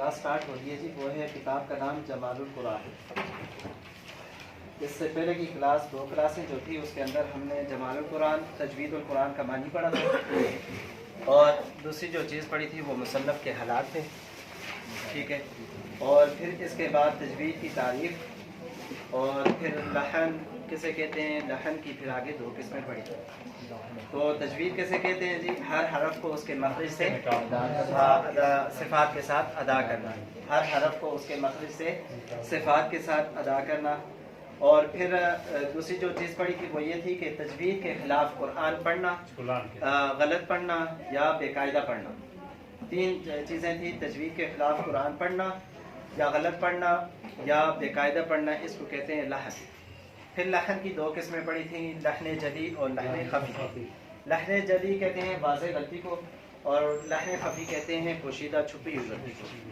Class start ہو رہی ہے جی، وہ ہے کتاب کا نام جمال القرآن۔ اس سے پہلے کی کلاس 2 کلاسیں جو تھی اس کے اندر ہم نے جمال القرآن تجوید القرآن کا معنی پڑھا تھا، اور دوسری جو چیز پڑھی تھی وہ مصنف کے حالات تھے، ٹھیک ہے، اور پھر اس کے بعد تجوید کی تعریف، اور پھر لحن کسے کہتے ہیں، لحن کی پھر آگے 2 قسمیں پڑھی۔ تو تجوید کیسے کہتے ہیں جی؟ ہر حرف کو اس کے مخرج سے صفات کے ساتھ ادا کرنا، ہر حرف کو اس کے مخرج سے صفات کے ساتھ ادا کرنا۔ اور پھر دوسری جو چیز پڑھی تھی وہ یہ تھی کہ تجوید کے خلاف قرآن پڑھنا، غلط پڑھنا یا بے قاعدہ پڑھنا، 3 چیزیں تھیں، تجوید کے خلاف قرآن پڑھنا یا غلط پڑھنا یا بے قاعدہ پڑھنا، اس کو کہتے ہیں لحن۔ پھر لحن کی 2 قسمیں پڑھی تھیں، لحن جلی اور لحن خفی۔ لحن جلی کہتے ہیں واضح غلطی کو، اور لحن خفی کہتے ہیں پوشیدہ چھپی ہوئی غلطی کو۔